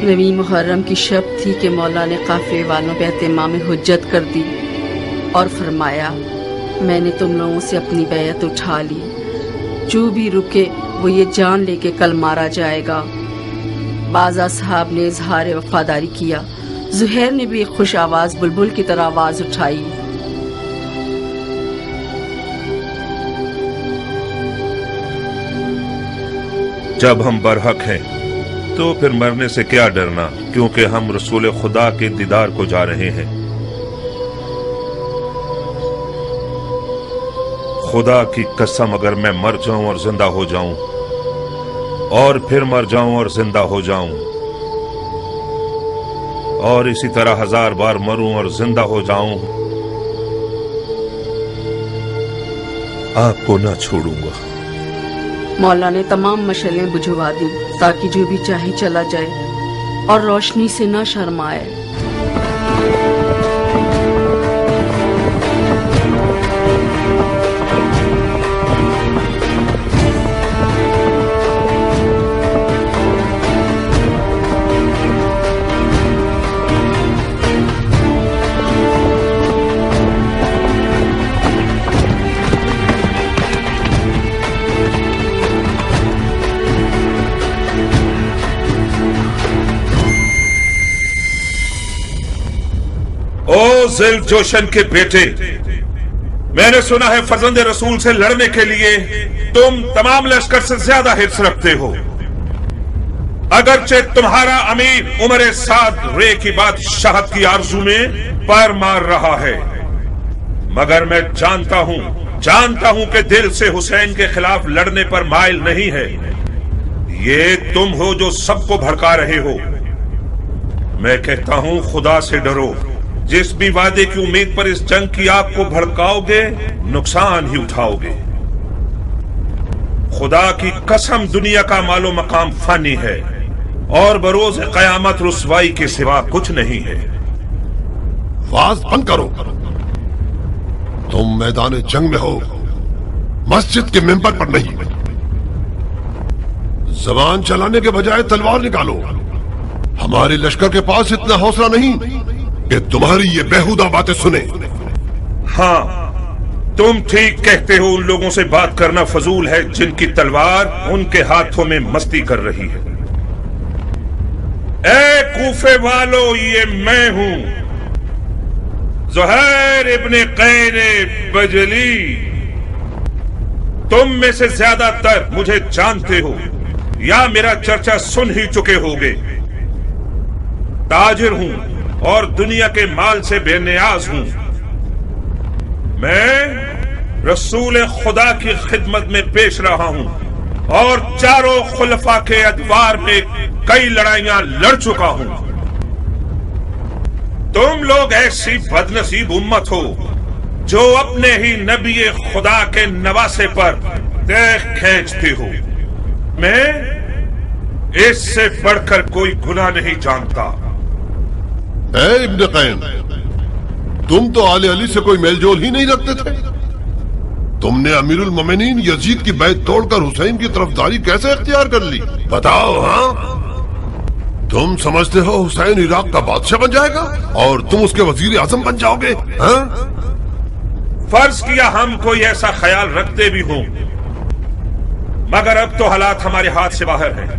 نویں محرم کی شب تھی کہ مولا نے قافلے والوں پہ اہتمام حجت کر دی اور فرمایا میں نے تم لوگوں سے اپنی بیعت اٹھا لی، جو بھی رکے وہ یہ جان لے کہ کل مارا جائے گا۔ بعض اصحاب نے اظہار وفاداری کیا، زہیر نے بھی ایک خوش آواز بلبل کی طرح آواز اٹھائی، جب ہم برحق ہیں تو پھر مرنے سے کیا ڈرنا، کیونکہ ہم رسول خدا کے دیدار کو جا رہے ہیں۔ خدا کی قسم اگر میں مر جاؤں اور زندہ ہو جاؤں اور پھر مر جاؤں اور زندہ ہو جاؤں اور اسی طرح 1000 بار مروں اور زندہ ہو جاؤں، آپ کو نہ چھوڑوں گا۔ مولا نے تمام مشعلیں بجھوا دی تاکہ جو بھی چاہے چلا جائے اور روشنی سے نہ شرمائے۔ ذیل جوشن کے بیٹے، میں نے سنا ہے فرزند رسول سے لڑنے کے لیے تم تمام لشکر سے زیادہ حرص رکھتے ہو۔ اگرچہ تمہارا امیر عمر سعد رے کی بادشاہت کی آرزو میں پیر مار رہا ہے، مگر میں جانتا ہوں کہ دل سے حسین کے خلاف لڑنے پر مائل نہیں ہے۔ یہ تم ہو جو سب کو بھڑکا رہے ہو۔ میں کہتا ہوں خدا سے ڈرو، جس بھی وعدے کی امید پر اس جنگ کی آگ کو بھڑکاؤ گے نقصان ہی اٹھاؤ گے۔ خدا کی قسم دنیا کا مال و مقام فانی ہے اور بروز قیامت رسوائی کے سوا کچھ نہیں ہے۔ واز بند کرو، تم میدان جنگ میں ہو، مسجد کے ممبر پر نہیں۔ زبان چلانے کے بجائے تلوار نکالو۔ ہمارے لشکر کے پاس اتنا حوصلہ نہیں کہ تمہاری یہ بیہودہ باتیں سنے۔ ہاں تم ٹھیک کہتے ہو، ان لوگوں سے بات کرنا فضول ہے جن کی تلوار ان کے ہاتھوں میں مستی کر رہی ہے۔ اے کوفے والو، یہ میں ہوں زہیر ابن قین بجلی۔ تم میں سے زیادہ تر مجھے جانتے ہو یا میرا چرچا سن ہی چکے ہوگے۔ تاجر ہوں اور دنیا کے مال سے بے نیاز ہوں۔ میں رسول خدا کی خدمت میں پیش رہا ہوں اور چاروں خلفاء کے ادوار میں کئی لڑائیاں لڑ چکا ہوں۔ تم لوگ ایسی بدنصیب امت ہو جو اپنے ہی نبی خدا کے نواسے پر دیکھ کھینچتے ہو۔ میں اس سے بڑھ کر کوئی گناہ نہیں جانتا۔ اے ابن قین، تم تو آل علی سے کوئی میل جول ہی نہیں رکھتے تھے۔ تم نے امیر المومنین یزید کی بیعت توڑ کر حسین کی طرفداری کیسے اختیار کر لی؟ بتاؤ۔ ہاں تم سمجھتے ہو حسین عراق کا بادشاہ بن جائے گا اور تم اس کے وزیر اعظم بن جاؤ گے؟ ہاں فرض کیا ہم کوئی ایسا خیال رکھتے بھی ہوں، مگر اب تو حالات ہمارے ہاتھ سے باہر ہیں۔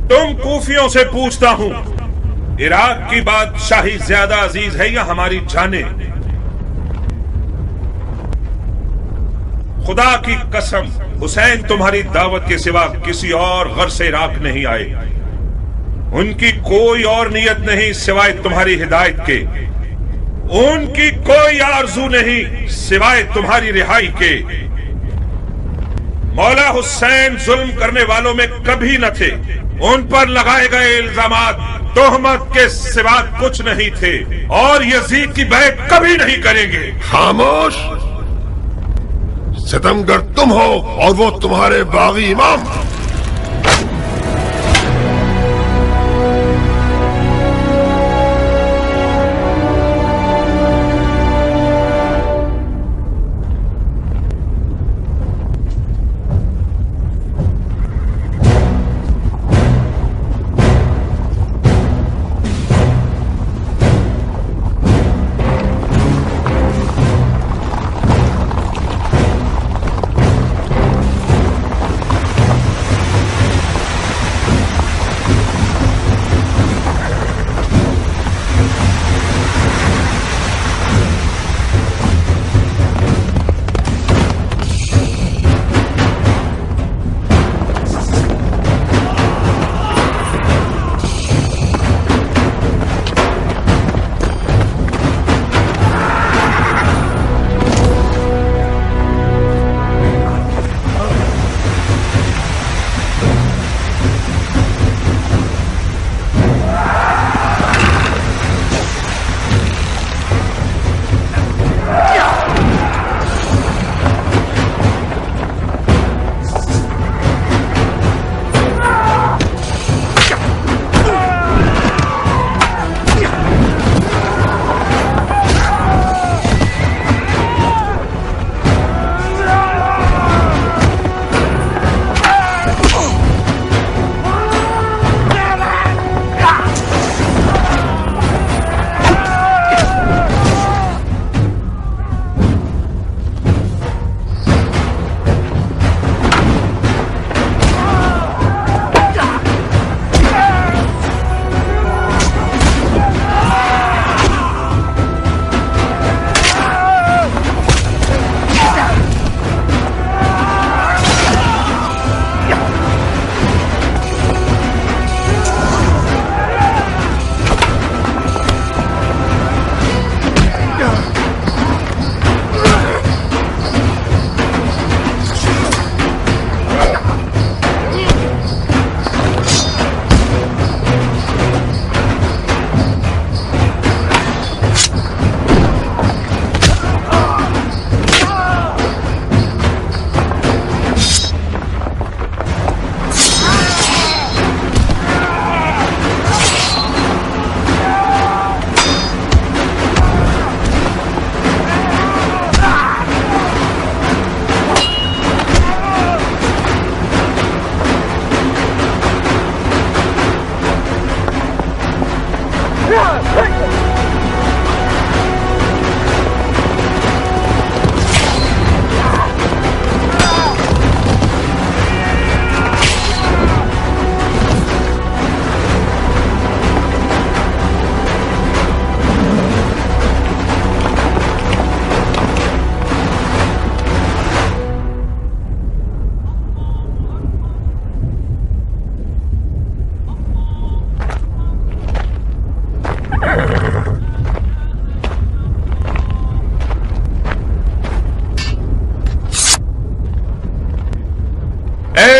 تم کوفیوں سے پوچھتا ہوں، عراق کی بادشاہی زیادہ عزیز ہے یا ہماری جانیں؟ خدا کی قسم حسین تمہاری دعوت کے سوا کسی اور غرض سے عراق نہیں آئے۔ ان کی کوئی اور نیت نہیں سوائے تمہاری ہدایت کے، ان کی کوئی آرزو نہیں سوائے تمہاری رہائی کے۔ مولا حسین ظلم کرنے والوں میں کبھی نہ تھے، ان پر لگائے گئے الزامات تہمت کے سوا کچھ نہیں تھے اور یزید کی بیعت کبھی نہیں کریں گے۔ خاموش، ستمگر تم ہو اور وہ تمہارے باغی امام۔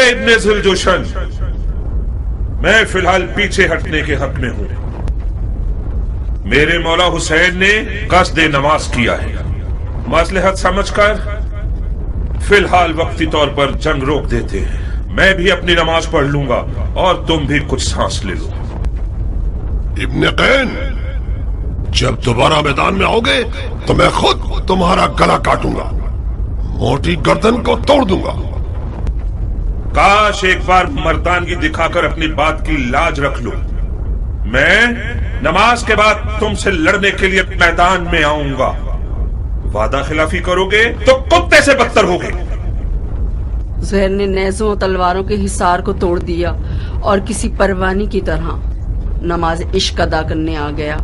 इब्ने जुलजोशन, मैं फिलहाल पीछे हटने के हक में हूं। मेरे मौला हुसैन ने कस्द नमाज किया है। मसलहत समझकर फिलहाल वक्ती तौर पर जंग रोक देते हैं। मैं भी अपनी नमाज पढ़ लूंगा और तुम भी कुछ सांस ले लो। इब्ने कैन, जब दोबारा मैदान में आओगे तो मैं खुद तुम्हारा गला काटूंगा, मोटी गर्दन को तोड़ दूंगा। काश एक बार मर्दानगी दिखाकर अपनी बात की लाज रख लो। मैं नमाज के बाद तुमसे लड़ने के लिए मैदान में आऊंगा। वादा खिलाफी करोगे तो कुत्ते से बदतर होगे। ज़ुहैर ने नेज़ों और तलवारों के हिसार को तोड़ दिया और किसी परवानी की तरह नमाज इश्क अदा करने आ गया।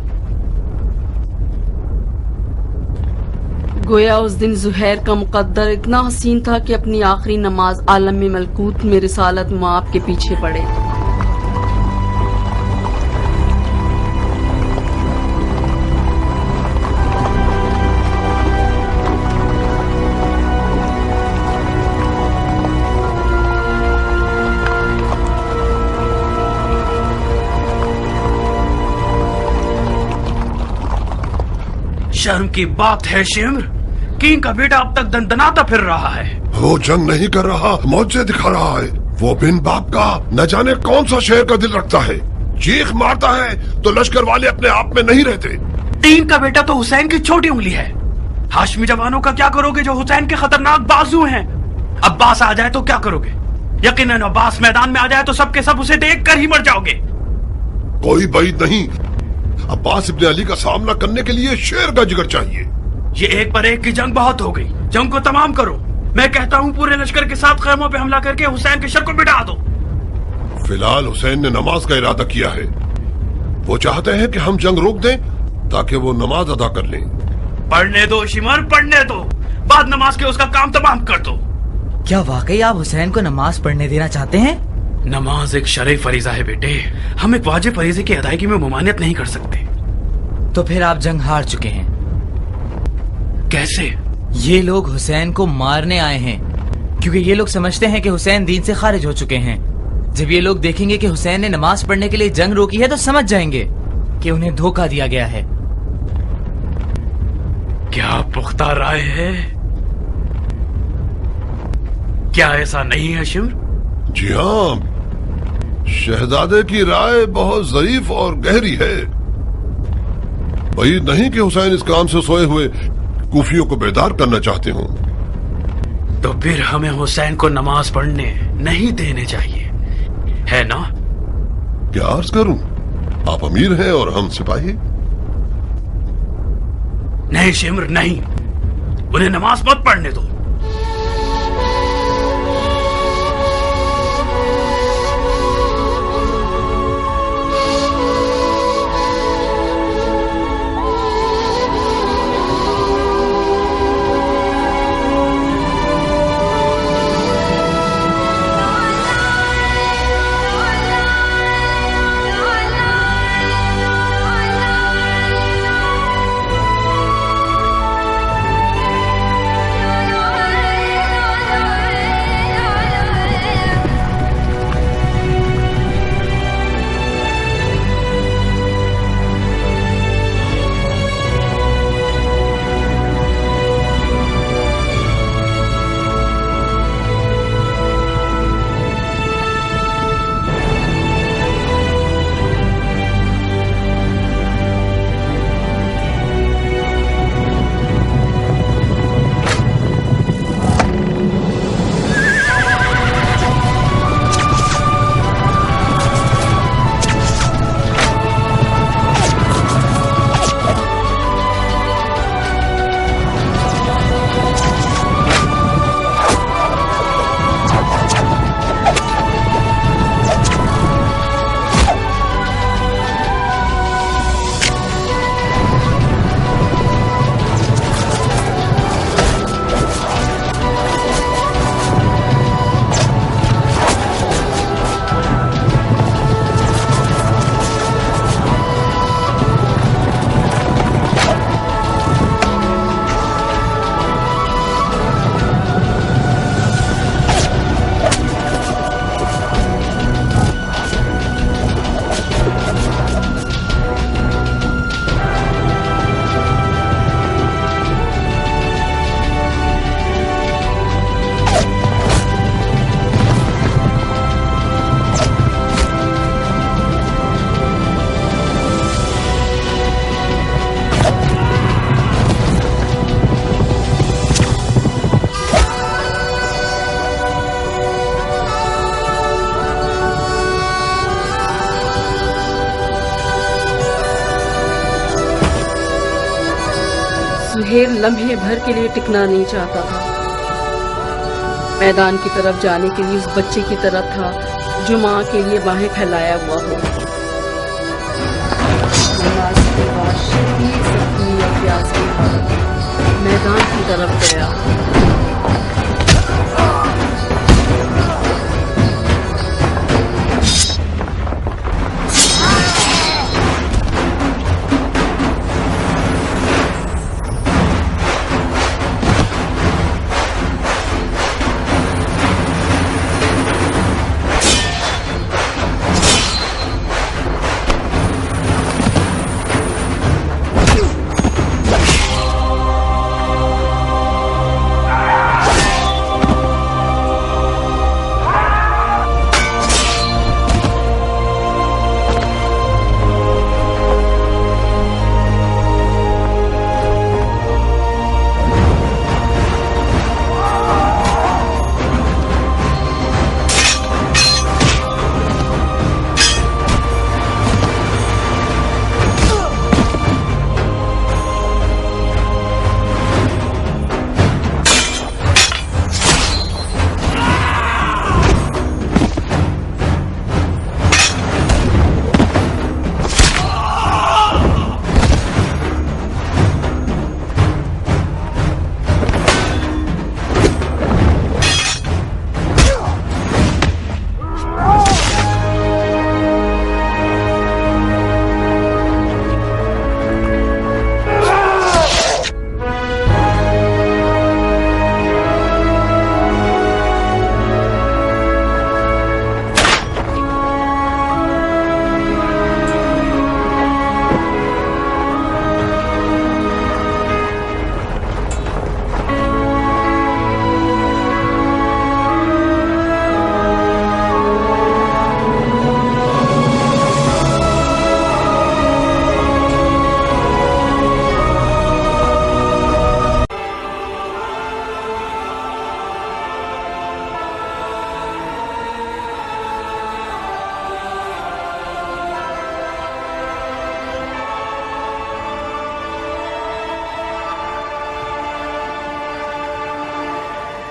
गोया उस दिन ज़ुहैर का मुकद्दर इतना हसीन था कि अपनी आखिरी नमाज आलम में मलकूत में रिसालत मुआब के पीछे पड़े। शर्म की बात है शिम्र, किंग का बेटा अब तक दंदनाता फिर रहा है। वो जंग नहीं कर रहा, मौजे दिखा रहा है। वो बिन बाप का न जाने कौन सा शेर का दिल रखता है। चीख मारता है तो लश्कर वाले अपने आप में नहीं रहते। तीन का बेटा तो हुसैन की छोटी उंगली है। हाशमी जवानों का क्या करोगे जो हुसैन के खतरनाक बाजू हैं? अब्बास आ जाए तो क्या करोगे? यकीनन अब्बास मैदान में आ जाए तो सबके सब उसे देख कर ही मर जाओगे। कोई बैद नहीं, अब्बास इब्ने अली का सामना करने के लिए शेर का जिगर चाहिए। ये एक पर एक की जंग बहुत हो गई, जंग को तमाम करो। मैं कहता हूँ पूरे लश्कर के साथ खैमों पे हमला करके हुसैन के शर को मिटा दो। फिलहाल हुसैन ने नमाज का इरादा किया है। वो चाहते हैं कि हम जंग रोक दें ताकि वो नमाज अदा कर लें। पढ़ने दो शिमर, पढ़ने दो। बाद नमाज के उसका काम तमाम कर दो। क्या वाकई आप हुसैन को नमाज पढ़ने देना चाहते हैं? नमाज एक शरई फरीजा है बेटे, हम एक वाजिब फरीजे की अदायगी में मुमानियत नहीं कर सकते। तो फिर आप जंग हार चुके हैं। कैसे? ये लोग हुसैन को मारने आए हैं क्योंकि ये लोग समझते हैं कि हुसैन दीन से खारिज हो चुके हैं। जब ये लोग देखेंगे कि हुसैन ने नमाज पढ़ने के लिए जंग रोकी है तो समझ जाएंगे कि उन्हें धोखा दिया गया है। क्या पुख्ता राय है? क्या ऐसा नहीं है शिम्र? जी हाँ, शहजादे की राय बहुत ज़रीफ और गहरी है। वही नहीं कि हुसैन इस काम से सोए हुए कूफियों को बेदार करना चाहते हो। तो फिर हमें हुसैन को नमाज पढ़ने नहीं देने चाहिए, है ना? क्या अर्ज करूं, आप अमीर हैं और हम सिपाही। नहीं शिम्र नहीं, उन्हें नमाज मत पढ़ने दो। ڈھیر لمحے بھر کے لیے ٹکنا نہیں چاہتا تھا۔ میدان کی طرف جانے کے لیے اس بچے کی طرح تھا جو ماں کے لیے باہیں پھیلایا ہوا ہو۔ نماز کے بعد شدید زخمی اور پیاس کے بعد میدان کی طرف گیا۔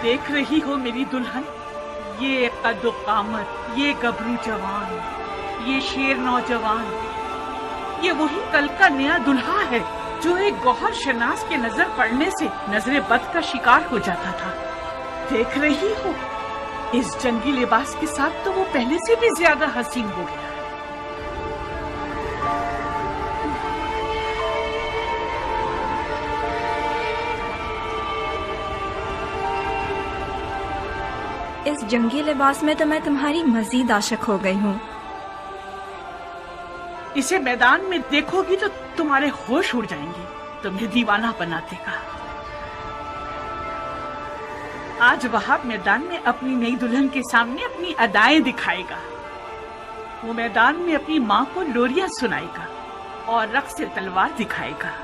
دیکھ رہی ہو میری دلہن، یہ قد و قامت، یہ گبرو جوان، یہ شیر نوجوان، یہ وہی کل کا نیا دلہا ہے جو ایک گوہر شناس کے نظر پڑنے سے نظر بد کا شکار ہو جاتا تھا۔ دیکھ رہی ہو اس جنگی لباس کے ساتھ تو وہ پہلے سے بھی زیادہ حسین ہو گیا۔ اس جنگی لباس میں تو میں تمہاری مزید عاشق ہو گئی ہوں۔ اسے میدان میں دیکھو گی تو تمہارے ہوش اڑ جائیں گے، تمہیں دیوانہ بنا دے گا۔ آج وہاب میدان میں اپنی نئی دلہن کے سامنے اپنی ادائیں دکھائے گا۔ وہ میدان میں اپنی ماں کو لوریاں سنائے گا اور رقص تلوار دکھائے گا۔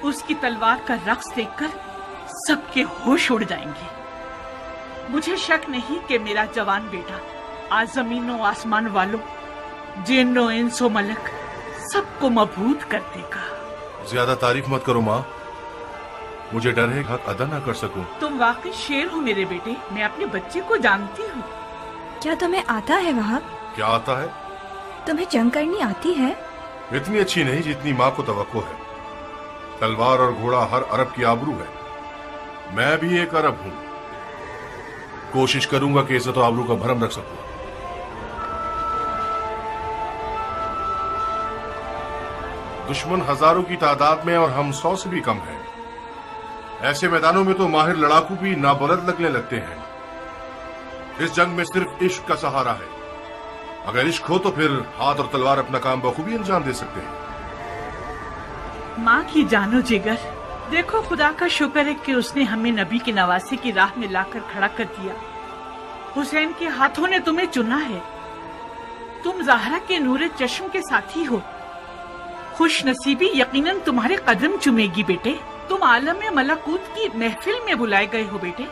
اس کی تلوار کا رقص دیکھ کر سب کے ہوش اڑ جائیں گے۔ مجھے شک نہیں کہ میرا جوان بیٹا آج زمین و آسمان والوں، جن و انس و ملک سب کو مبہوت کر دے گا۔ زیادہ تعریف مت کرو ماں، مجھے ڈر ہے حق ادا نہ کر سکوں۔ تم واقعی شیر ہو میرے بیٹے، میں اپنے بچے کو جانتی ہوں۔ کیا تمہیں آتا ہے وہاب؟ کیا آتا ہے؟ تمہیں جنگ کرنی آتی ہے؟ اتنی اچھی نہیں جتنی ماں کو توقع ہے۔ تلوار اور گھوڑا ہر عرب کی آبرو ہے، میں بھی ایک عرب ہوں۔ کوشش کروں گا کہ عزت و آبرو کا بھرم رکھ سکوں۔ دشمن ہزاروں کی تعداد میں اور ہم 100 سے بھی کم ہیں۔ ایسے میدانوں میں تو ماہر لڑاکو بھی نابلد لگنے لگتے ہیں۔ اس جنگ میں صرف عشق کا سہارا ہے۔ اگر عشق ہو تو پھر ہاتھ اور تلوار اپنا کام بخوبی انجام دے سکتے ہیں۔ ماں کی جانو جگر، دیکھو خدا کا شکر ہے کہ اس نے ہمیں نبی کی نواسے کی راہ میں لا کر کھڑا کر دیا۔ حسین کے ہاتھوں نے تمہیں چنا ہے۔ تم زہرا کے نور چشم کے ساتھی ہو۔ خوش نصیبی یقیناً تمہارے قدم چومے گی بیٹے۔ تم عالم ملکوت کی محفل میں بلائے گئے ہو بیٹے۔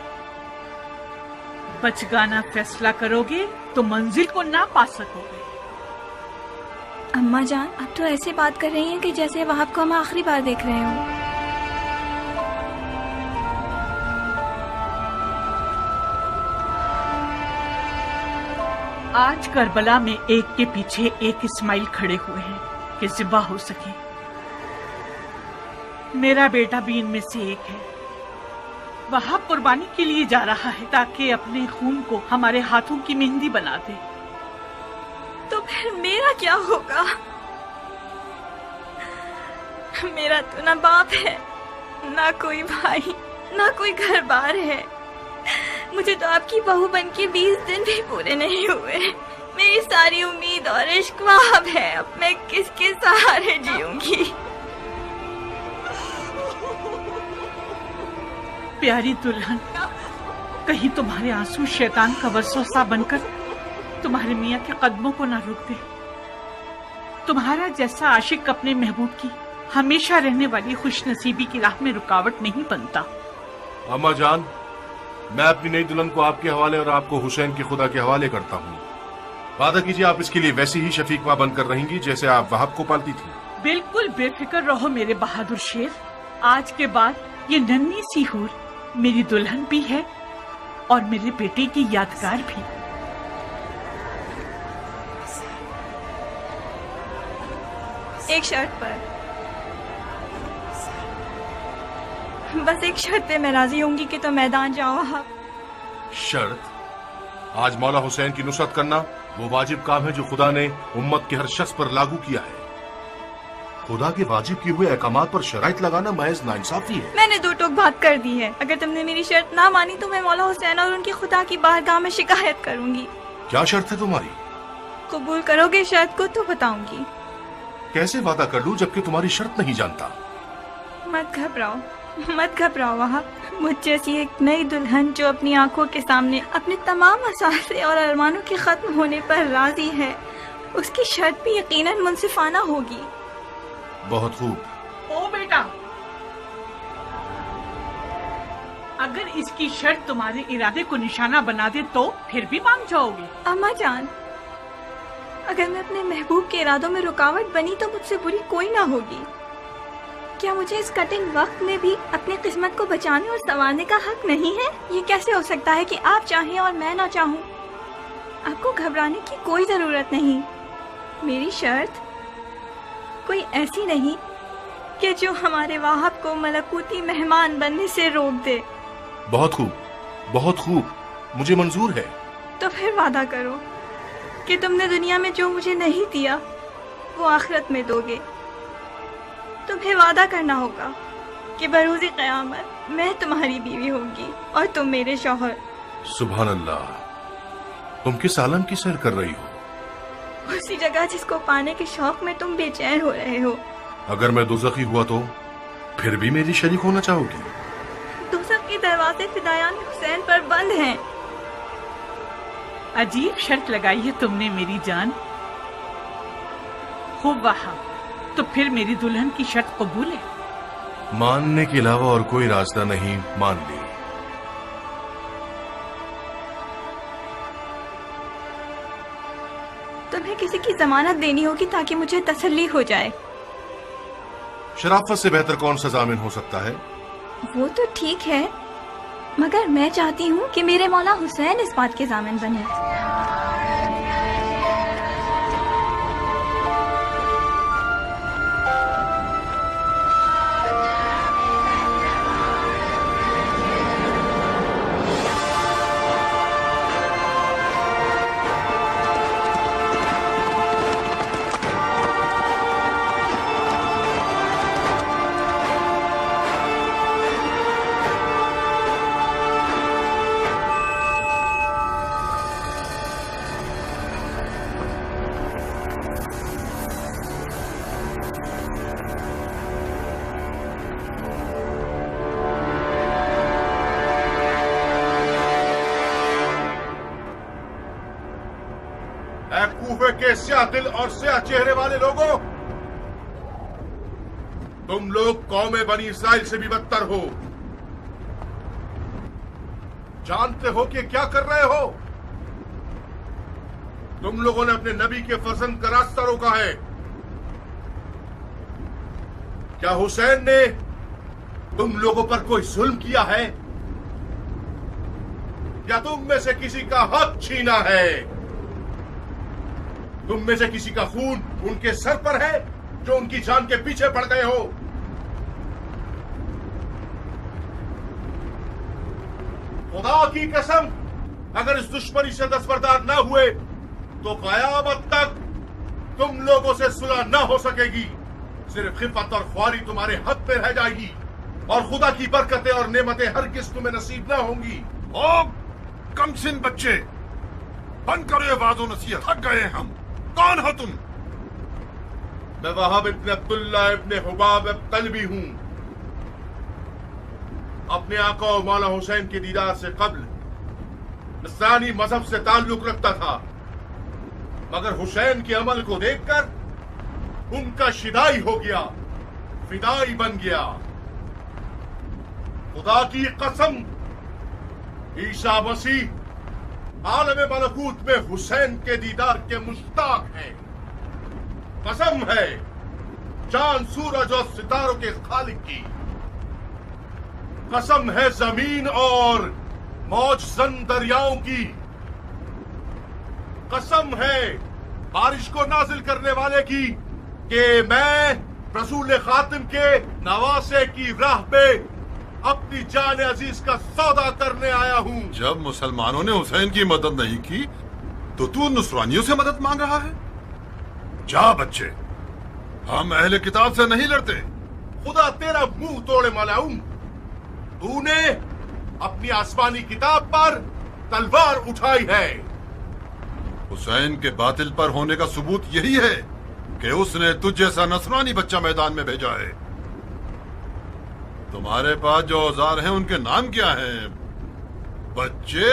بچگانا فیصلہ کرو گے تو منزل کو نہ پا سکو گے۔ اماں جان، اب تو ایسے بات کر رہی ہیں کہ جیسے وہاب کو ہم آخری بار دیکھ رہے ہوں۔ आज करबला में एक के पीछे एक इस्माइल खड़े हुए हैं कि ज़िबा हो सके। मेरा बेटा भी इनमें से एक है। वहां कुर्बानी के लिए जा रहा है ताकि अपने खून को हमारे हाथों की मेहंदी बना दे। तो फिर मेरा क्या होगा? मेरा तो ना बाप है, ना कोई भाई, ना कोई घर बार है। मुझे तो आपकी बहू बन के 20 दिन भी पूरे नहीं हुए। मेरी सारी उम्मीद और इश्क ख्वाब है। अब मैं किसके सहारे जीऊंगी? प्यारी दुल्हन, कहीं तुम्हारे आंसू शैतान का वसवसा बनकर तुम्हारे मियाँ के कदमों को ना रोक दे। तुम्हारा जैसा आशिक अपने महबूब की हमेशा रहने वाली खुशनसीबी की राह में रुकावट नहीं बनता। अम्मा जान, मैं अपनी नई दुल्हन को आपके हवाले और आपको हुसैन के खुदा के हवाले करता हूँ। वादा कीजिए आप इसके लिए वैसी ही शफीक माँ बनकर रहेंगी जैसे आप वहाब को पालती थी। बिल्कुल बेफिक्र रहो मेरे बहादुर शेर। आज के बाद ये नन्ही सी हूर मेरी दुल्हन भी है और मेरे बेटे की यादगार भी। एक शर्त पर, बस एक शर्त पे मैं राजी होंगी कि तो मैदान जाओ आप। शर्त? आज मौला हुसैन की नुसरत करना वो वाजिब काम है जो खुदा ने उम्मत के हर शख्स पर लागू किया है। खुदा के वाजिब किए हुए अहकामात पर शराइत लगाना महज नाइंसाफी है। मैंने 2 टोक बात कर दी है। अगर तुमने मेरी शर्त ना मानी तो मैं मौला हुसैन और उनकी खुदा की बारगाह में शिकायत करूंगी। क्या शर्त है तुम्हारी? कबूल करोगे शर्त को तो बताऊंगी। कैसे वादा कर लूं जबकि तुम्हारी शर्त नहीं जानता? मत घबराओ, मत घबराओ वहाब। मुझ जैसी एक नई दुल्हन जो अपनी आंखों के सामने अपने तमाम असासे और अरमानों के खत्म होने पर राजी है, उसकी शर्त भी यकीनन मुनसिफाना होगी। बहुत खूब। ओ बेटा, अगर इसकी शर्त तुम्हारे इरादे को निशाना बना दे तो फिर भी मान जाओगे? अम्मा जान, अगर मैं अपने महबूब के इरादों में रुकावट बनी तो मुझसे बुरी कोई ना होगी। क्या मुझे इस कठिन वक्त में भी अपनी किस्मत को बचाने और संवारने का हक नहीं है? ये कैसे हो सकता है कि आप चाहें और मैं ना चाहूं? आपको घबराने की कोई जरूरत नहीं। मेरी शर्त कोई ऐसी नहीं कि जो हमारे वाहब को मलकूती मेहमान बनने से रोक दे। बहुत खूब, बहुत खूब, मुझे मंजूर है। तो फिर वादा करो कि तुमने दुनिया में जो मुझे नहीं दिया वो आखिरत में दोगे। तुम्हें वादा करना होगा कि बरोज़े क़यामत मैं तुम्हारी बीवी होंगी और तुम मेरे शौहर। सुभान अल्लाह, तुम किस आलम की सैर कर रही हो? उसी जगह जिसको पाने के शौक में तुम बेचैन हो रहे हो। अगर मैं दोज़खी हुआ तो फिर भी मेरी शरीक होना चाहोगी? दोज़ख के दरवाजे फिदायान हुसैन पर बंद हैं। अजीब शर्त लगाई है तुमने मेरी जान। खूब वहाब, तो फिर मेरी दुल्हन की शर्त कबूल है? मानने के अलावा और कोई रास्ता नहीं, मान ली। तुम्हें किसी की जमानत देनी होगी ताकि मुझे तसल्ली हो जाए। शराफत से बेहतर कौन सा जामिन हो सकता है? वो तो ठीक है, मगर मैं चाहती हूँ कि मेरे मौला हुसैन इस बात के जामिन बने। कूफे के स्याह दिल और स्याह चेहरे वाले लोगों, तुम लोग कौमे बनी इसराइल से भी बदतर हो। जानते हो कि क्या कर रहे हो? तुम लोगों ने अपने नबी के फर्जंद का रास्ता रोका है। क्या हुसैन ने तुम लोगों पर कोई जुल्म किया है या तुम में से किसी का हक छीना है? तुम में से किसी का खून उनके सर पर है जो उनकी जान के पीछे पड़ गए हो? खुदा की कसम, अगर इस दुश्मनी से दस्तबरदार न हुए तो कयामत तक तुम लोगों से सुलह न हो सकेगी। सिर्फ खिफत और ख्वारी तुम्हारे हक पे रह जाएगी और खुदा की बरकतें और नेमतें हरगिज़ तुम्हें नसीब न होंगी। ओ कमसिन बच्चे, बंद करो ये वाज़ो नसीहत, थक गए हम। कौन हो तुम? मैं वहाब इब्न अब्दुल्ला इब्न हुबाब तलबी हूं। अपने आका और मौला हुसैन के दीदार से कब्ल नसरानी मजहब से ताल्लुक रखता था, मगर हुसैन के अमल को देखकर उनका शिदाई हो गया, फिदाई बन गया। खुदा की कसम, ईसा मसीह आलम मलकूत में हुसैन के दीदार के मुश्ताक हैं। कसम है चांद सूरज और सितारों के खालिक की। कसम है जमीन और मौज जन दरियाओं की। कसम है बारिश को नाजिल करने वाले की कि मैं रसूल खातिम के नवासे की राह पे अपनी जान अजीज का सौदा करने आया हूँ। जब मुसलमानों ने हुसैन की मदद नहीं की तो तू नुसरानियों से मदद मांग रहा है? जा बच्चे, हम अहले किताब से नहीं लड़ते। खुदा तेरा मुंह तोड़े मलाऊं, तूने अपनी आसमानी किताब पर तलवार उठाई है। हुसैन के बातिल पर होने का सबूत यही है कि उसने तुझ जैसा नसरानी बच्चा मैदान में भेजा है। तुम्हारे पास जो औजार हैं उनके नाम क्या हैं बच्चे?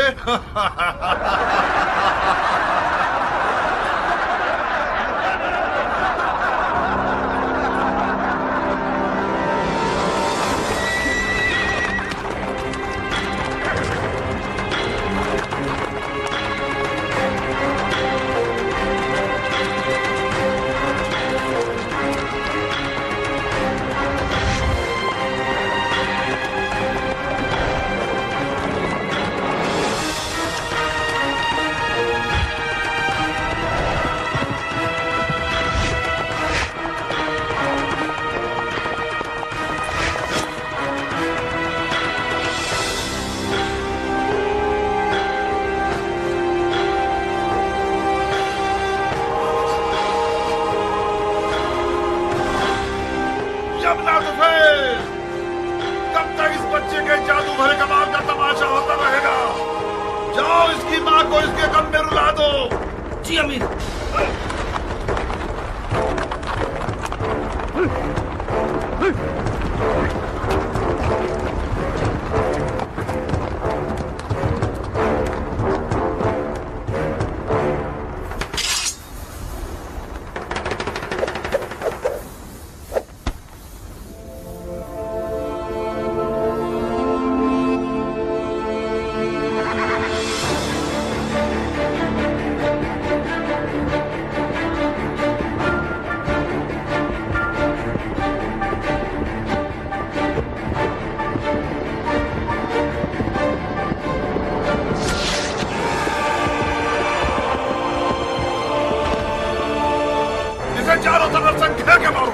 कब तक इस बच्चे के जादू भरे कमाल का तमाशा होता रहेगा? जाओ इसकी माँ को इसके गम में रुला दो। जी अमीर। चारों तरफ से घेर के मारो।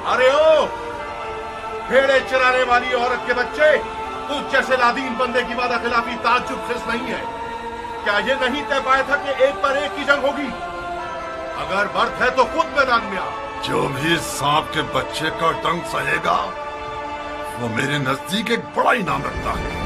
अरे ओ भेड़े चराने वाली औरत के बच्चे, तू जैसे लादीन बंदे की वादा खिलाफी ताज्जुब खिस नहीं है। क्या ये नहीं तय पाया था कि एक पर एक की जंग होगी? अगर बर्थ है तो खुद मैदान में आ। जो भी सांप के बच्चे का डंक सहेगा वो मेरे नजदीक एक बड़ा इनाम रखता है।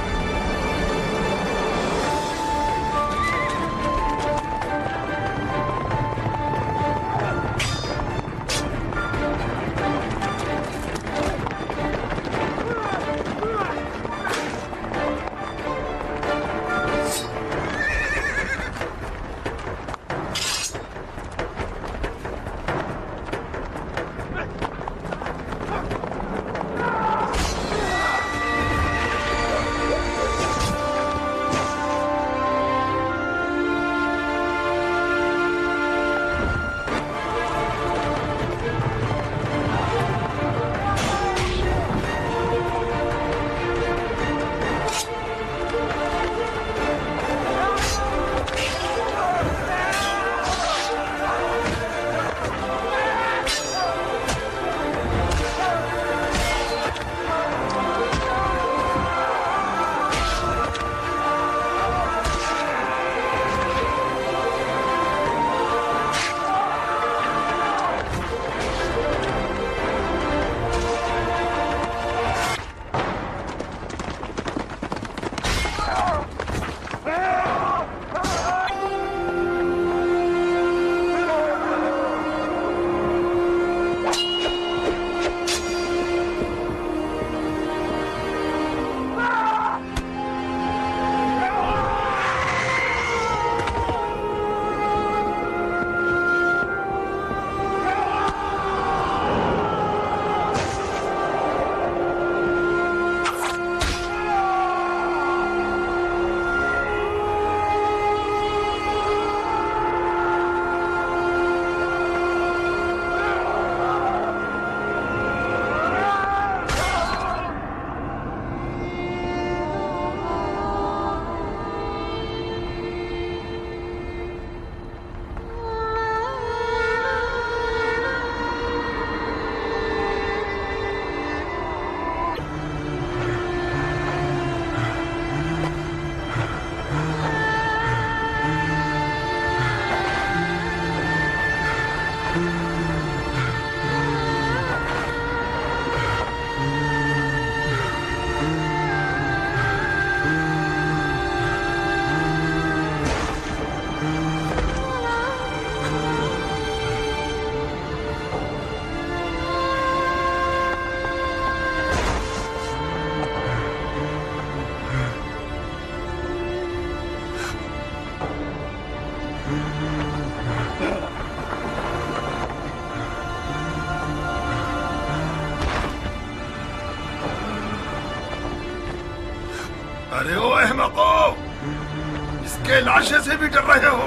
मरे लाशे से भी डर रहे हो?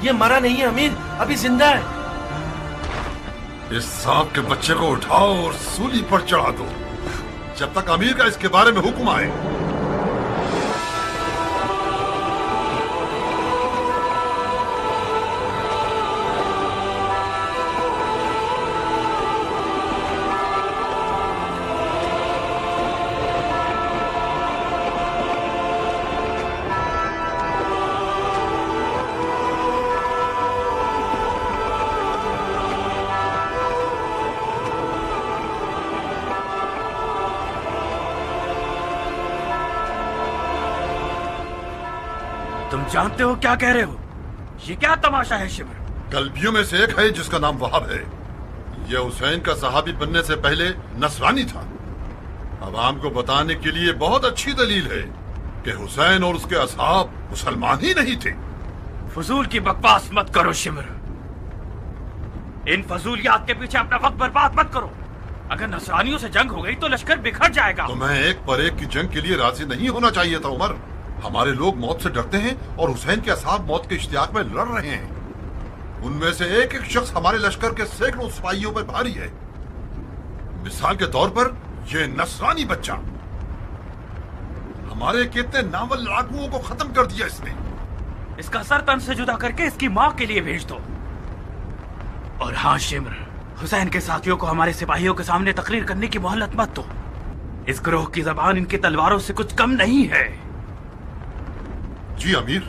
ये मरा नहीं है अमीर, अभी जिंदा है। इस सांप के बच्चे को उठाओ और सूली पर चढ़ा दो जब तक अमीर का इसके बारे में हुक्म आए। तुम जानते हो क्या कह रहे हो? ये क्या तमाशा है शिमर? कल्बियों में से एक है जिसका नाम वहाब है। यह हुसैन का सहाबी बनने से पहले नसरानी था। अवाम को बताने के लिए बहुत अच्छी दलील है कि हुसैन और उसके असहाब मुसलमान ही नहीं थे। फजूल की बकवास मत करो शिमर। इन फजूलियात के पीछे अपना वक्त बर्बाद मत करो। अगर नसरानियों से जंग हो गई तो लश्कर बिखर जाएगा। तुम्हें एक पर एक की जंग के लिए राजी नहीं होना चाहिए था उमर। हमारे लोग मौत से डरते हैं और हुसैन के असहाब मौत के इश्तियाक में लड़ रहे हैं। उनमें से एक एक शख्स हमारे लश्कर के सैकड़ों सिपाहियों पर भारी है। मिसाल के तौर पर यह नसरानी बच्चा हमारे कितने नावल लड़ाकुओं को खत्म कर दिया इसने। इसका सर तन से जुदा करके इसकी माँ के लिए भेज दो। और हाँ शिमर, हुसैन के साथियों को हमारे सिपाहियों के सामने तकरीर करने की मोहलत मत दो। इस ग्रोह की जबान इनकी तलवारों से कुछ कम नहीं है। जी अमीर।